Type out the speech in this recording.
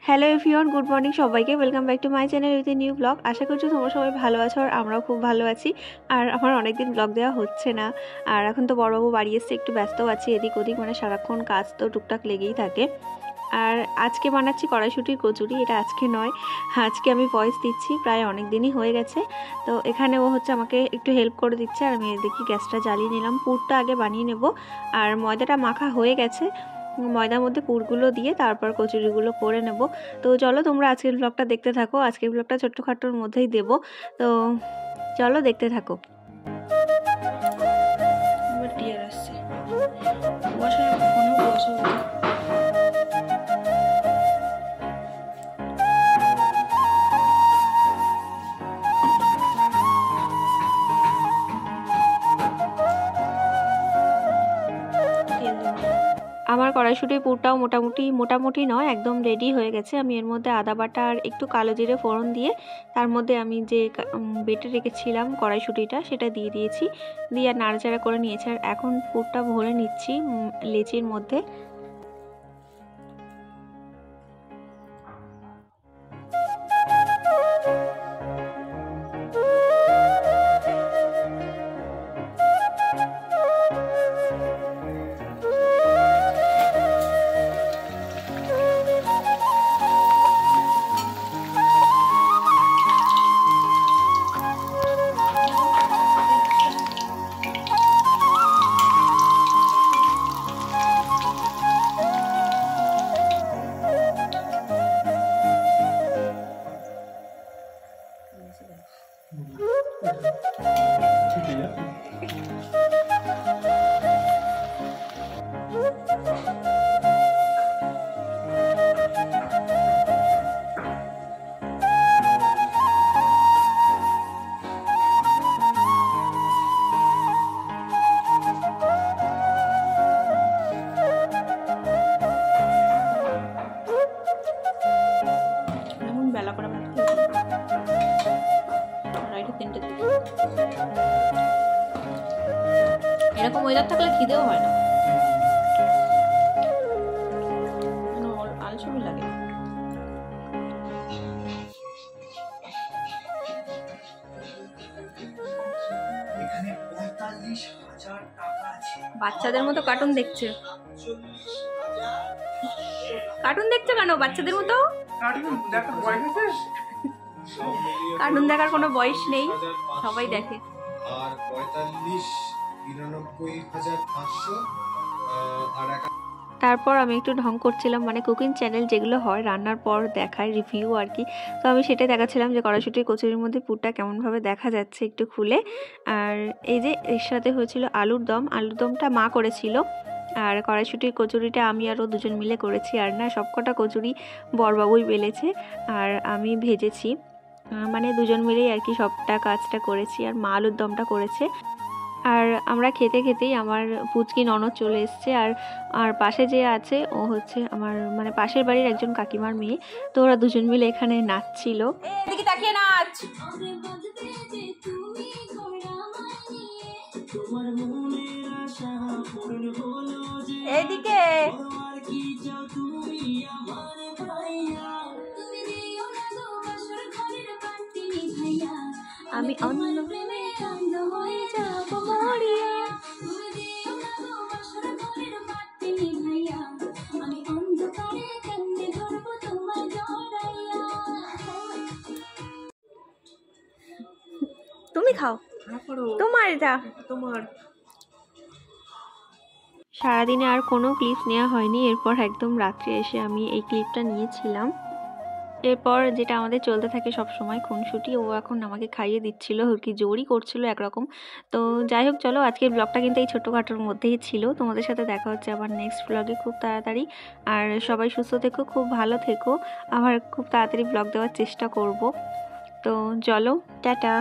Hello everyone, good morning সবাইকে। Welcome back to my channel with a new blog. আশা করছি তোমরা সবাই ভালো আছো আর আমরাও খুব ভালো আছি। আর আমার অনেকদিন ব্লগ দেওয়া হচ্ছে না। আর এখন তো বড়বাবু বাড়ি এসছে, একটু ব্যস্ত আছি এদিক ওদিক, মানে সারাক্ষণ কাজ তো টুকটাক লেগেই থাকে। আর আজকে বানাচ্ছি কড়াইশুঁটির কচুরি। এটা আজকে নয়, আজকে আমি ভয়েস দিচ্ছি, প্রায় অনেক দিনই হয়ে গেছে। তো এখানে ও হচ্ছে আমাকে একটু হেল্প করে দিচ্ছে আর আমি দেখি গ্যাসটা জ্বালিয়ে নিলাম। পুরটা আগে বানিয়ে নেব। আর ময়দাটা মাখা হয়ে গেছে, ময়দার মধ্যে পুরগুলো দিয়ে তারপর কচুরিগুলো করে নেব। তো চলো তোমরা আজকের ব্লগটা দেখতে থাকো। আজকের ব্লগটা ছোট্টখাটোর মধ্যেই দেব, তো চলো দেখতে থাকো। আমার কড়াইশুঁটির পুরটাও মোটামুটি নয়, একদম রেডি হয়ে গেছে। আমি এর মধ্যে আদা বাটা আর একটু কালো জিরে ফোড়ন দিয়ে তার মধ্যে আমি যে বেটে রেখেছিলাম কড়াইশুঁটিটা সেটা দিয়ে দিয়েছি, দিয়ে আর নাড়াচাড়া করে নিয়েছি। আর এখন পুরটা ভরে নিচ্ছি লেচির মধ্যে। এরকম ওয়েদার থাকলে খিদেও হয় না, আলসেমি লাগে। বাচ্চাদের মতো কার্টুন দেখছে। কার্টুন দেখছে কেন বাচ্চাদের মতো? কার্টুন দেখার কোনো বয়স নেই, সবাই দেখে। আর 45,99,500 আর তারপর আমি একটু ঢং করছিলাম, মানে কুকিং চ্যানেল যেগুলো হয় রান্নার পর দেখায় রিভিউ আর কি। তো আমি সেটাই দেখাচ্ছিলাম যে কড়াইশুঁটির কচুরির মধ্যে পুরটা কেমনভাবে দেখা যাচ্ছে একটু খুলে। আর এই যে এর সাথে হয়েছিল আলুর দমটা মা করেছিল। আর কড়াইশুঁটির কচুরিটা আমি আরও দুজন মিলে করেছি। আর না, সবকটা কচুরি বড়বাবুই বেলেছে আর আমি ভেজেছি, মানে দুজন মিলেই আর কি সবটা কাজটা করেছি। আর মা আলুর দমটা করেছে। আর আমরা খেতে খেতেই আমার পুচকি ননদ চলে এসছে। আর পাশে যে আছে ও হচ্ছে আমার মানে পাশের বাড়ির একজন কাকিমার মেয়ে। তো ওরা দুজন মিলে এখানে নাচছিল। এদিকে তাকিয়ে নাচ। এদিকে আমি অন্য প্রেমে অন্ধ হয়ে যাব মরিয়া। আমি অন্ধকারে কেমনে ধরবো তোমার জড়াইয়া। তুমি খাও, তোমার এটা তোমার। সারাদিনে আর কোনো ক্লিপস নেওয়া হয়নি, এরপর একদম রাত্রে এসে আমি এই ক্লিপটা নিয়েছিলাম। এরপর যেটা আমাদের চলতে থাকে সব সময় খুনসুটি, ও এখন আমাকে খাইয়ে দিচ্ছিল, কি জোরই করছিল একরকম। তো যাই হোক, চলো আজকের ব্লগটা কিন্তু এই ছোট্টখাটোর মধ্যেই ছিল। তোমাদের সাথে দেখা হচ্ছে আবার নেক্সট ব্লগে খুব তাড়াতাড়ি। আর সবাই সুস্থ থেকো, খুব ভালো থেকো। আবার খুব তাড়াতাড়ি ব্লগ দেওয়ার চেষ্টা করব। তো চলো, টাটা।